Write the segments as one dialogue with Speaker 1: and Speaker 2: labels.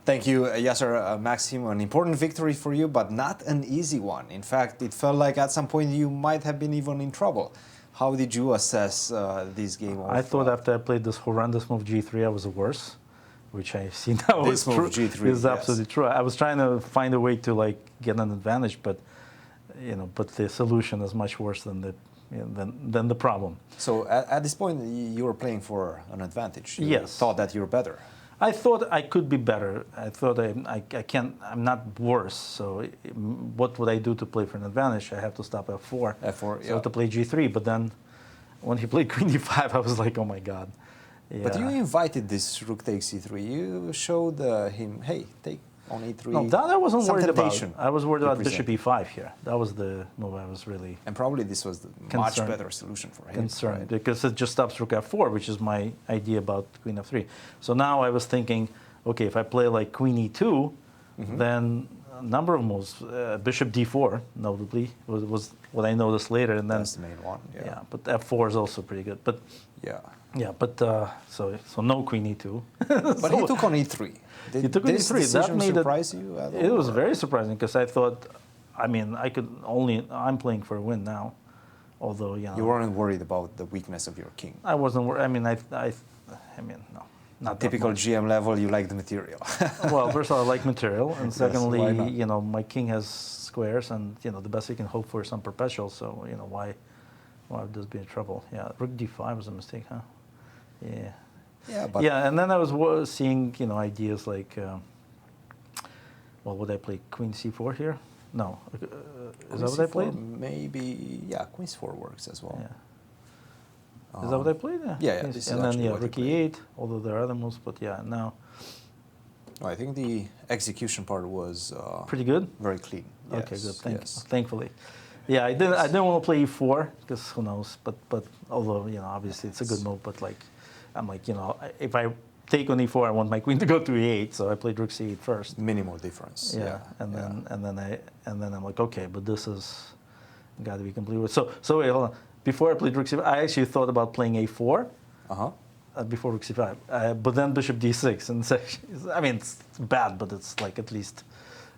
Speaker 1: Thank you, Yasser. Maxim, an important victory for you, but not an easy one. In fact, it felt like at some point you might have been even in trouble. How did you assess this game?
Speaker 2: I thought after I played this horrendous move G3, I was worse, which I see now
Speaker 1: this
Speaker 2: is
Speaker 1: move
Speaker 2: true.
Speaker 1: G3
Speaker 2: is absolutely true. I was trying to find a way to like get an advantage, but but the solution is much worse than the problem.
Speaker 1: So at this point, you were playing for an advantage. You
Speaker 2: yes.
Speaker 1: thought that you were better.
Speaker 2: I thought I could be better. I thought I can't. I'm not worse. So what would I do to play for an advantage? I have to stop f4.
Speaker 1: F4.
Speaker 2: So to play G3. But then when he played Queen D5, I was like, oh my god. Yeah.
Speaker 1: But you invited this rook takes C3. You showed him, hey, take on E3.
Speaker 2: No, that I wasn't worried about. I was worried about
Speaker 1: present.
Speaker 2: Bishop E5 here. That was the move I was really.
Speaker 1: And probably this was the much better solution for him.
Speaker 2: Concerned,
Speaker 1: right?
Speaker 2: because it just stops rook F4, which is my idea about Queen F3. So now I was thinking, okay, if I play like Queen E2, then a number of moves. Bishop D4, notably, was what I noticed later, and then
Speaker 1: that's the main one. Yeah.
Speaker 2: But F4 is also pretty good. But but so no Queen E2.
Speaker 1: But
Speaker 2: so,
Speaker 1: he took on E3.
Speaker 2: He took on E3. That made
Speaker 1: surprise you at all?
Speaker 2: It was very surprising because I thought, I'm playing for a win now, although
Speaker 1: you weren't worried about the weakness of your king.
Speaker 2: I wasn't worried. No. Not
Speaker 1: typical GM level, you like the material.
Speaker 2: Well, first of all, I like material, and secondly,
Speaker 1: yes,
Speaker 2: my king has squares, and the best you can hope for is some perpetual. So why would this be in trouble? Yeah, rook D5 was a mistake, huh? Yeah.
Speaker 1: Yeah, but
Speaker 2: and then I was seeing ideas like, would I play Queen C4 here? No, is that what I played?
Speaker 1: Maybe, Queen C4 works as well.
Speaker 2: Yeah. Is that what I played?
Speaker 1: Yeah. This
Speaker 2: and
Speaker 1: is
Speaker 2: then rook E8, although there are other moves, but now.
Speaker 1: I think the execution part was
Speaker 2: pretty good.
Speaker 1: Very clean.
Speaker 2: Okay, good. Thankfully. Yeah, I didn't want to play E4 because who knows, but although obviously it's a good move, but I'm like if I take on E4, I want my queen to go to E8, so I played rook C8 first.
Speaker 1: Minimal difference.
Speaker 2: Yeah, and then I'm like, okay, but this is got to be completely. So wait, hold on. Before I played rook C5, I actually thought about playing A4. Before rook C5, but then bishop D6, and it's bad, but it's like at least.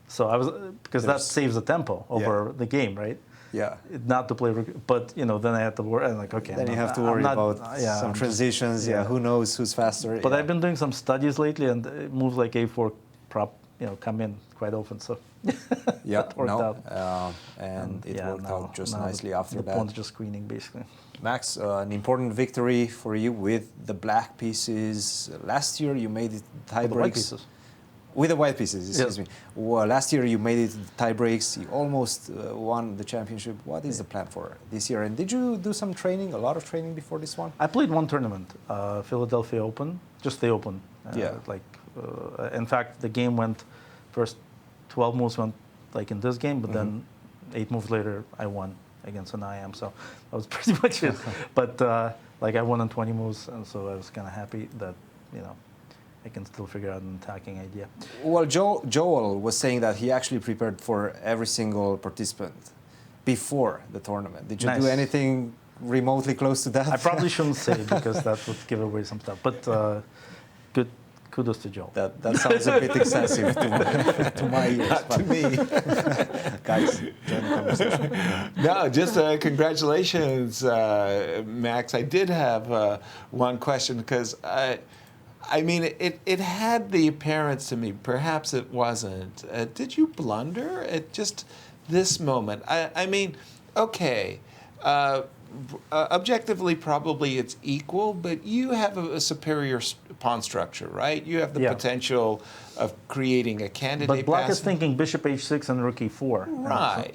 Speaker 2: So I was because that saves the tempo over the game, right?
Speaker 1: Yeah.
Speaker 2: Not to play rook, but then I had to worry. I'm like, okay.
Speaker 1: Then you have to worry about some transitions. Who knows who's faster?
Speaker 2: But I've been doing some studies lately, and moves like A4 prop, come in quite often. So that worked out.
Speaker 1: And it worked out just nicely after that.
Speaker 2: The pawn's just queening, basically.
Speaker 1: Max, an important victory for you with the black pieces. Last year you made it tie breaks. With the white pieces, excuse me. Well, last year you made it tie breaks. You almost won the championship. What is the plan for this year? And did you do some training, a lot of training before this one?
Speaker 2: I played one tournament, Philadelphia Open, just the Open. In fact, the game went, first 12 moves went like in this game, but then 8 moves later, I won against an IM. So that was pretty much it. But I won on 20 moves, and so I was kind of happy that, I can still figure out an attacking idea.
Speaker 1: Well, Joel was saying that he actually prepared for every single participant before the tournament. Did you do anything remotely close to that?
Speaker 2: I probably shouldn't say because that would give away some stuff. But good, kudos to Joel.
Speaker 1: That sounds a bit excessive to my ears.
Speaker 3: Not to me.
Speaker 1: Guys, join the conversation.
Speaker 3: No, just congratulations, Max. I did have one question because it had the appearance to me, perhaps it wasn't. Did you blunder at just this moment? Objectively, probably it's equal, but you have a superior pawn structure, right? You have the potential of creating a candidate.
Speaker 2: But Black is thinking bishop h6 and rook e4.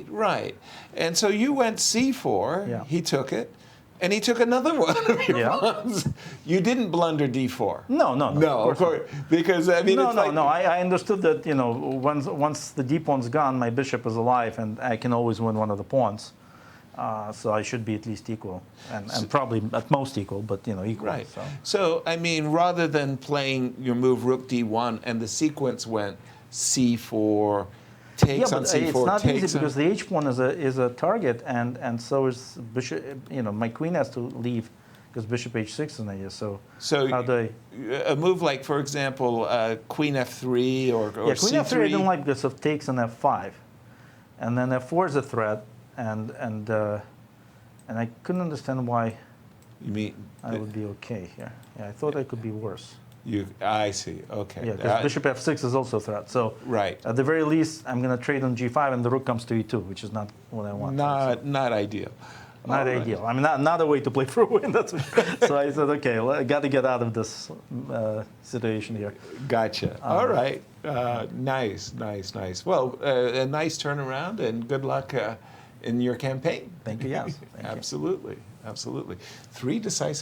Speaker 3: Right. And so you went c4, he took it. And he took another one of your pawns. You didn't blunder d4.
Speaker 2: No,
Speaker 3: of course, because
Speaker 2: I understood that once the d pawn's gone, my bishop is alive, and I can always win one of the pawns. So I should be at least equal, and probably at most equal, but equal.
Speaker 3: Right. So rather than playing your move rook d1, and the sequence went c4. Takes on c4,
Speaker 2: it's not easy because the h pawn is a target, and so is bishop. My queen has to leave because bishop h6 is an idea. So how
Speaker 3: So
Speaker 2: do I?
Speaker 3: a move like, for example, queen f3 or
Speaker 2: Yeah, queen
Speaker 3: c3.
Speaker 2: f3 I didn't like because of takes on f5, and then f4 is a threat, and I couldn't understand why
Speaker 3: You mean
Speaker 2: I would be okay here. Yeah, I thought I could be worse.
Speaker 3: I see. Okay.
Speaker 2: Yeah, because bishop f6 is also a threat. So
Speaker 3: right.
Speaker 2: at the very least, I'm going to trade on g5, and the rook comes to e2, which is not what I want.
Speaker 3: Not ideal.
Speaker 2: Not ideal. I mean, not a way to play for a win. That's so I said, okay, well, I got to get out of this situation here.
Speaker 3: Gotcha. All right. Nice. Well, a nice turnaround, and good luck in your campaign.
Speaker 2: Thank you. Yes. Thank you.
Speaker 3: Absolutely. 3 decisive.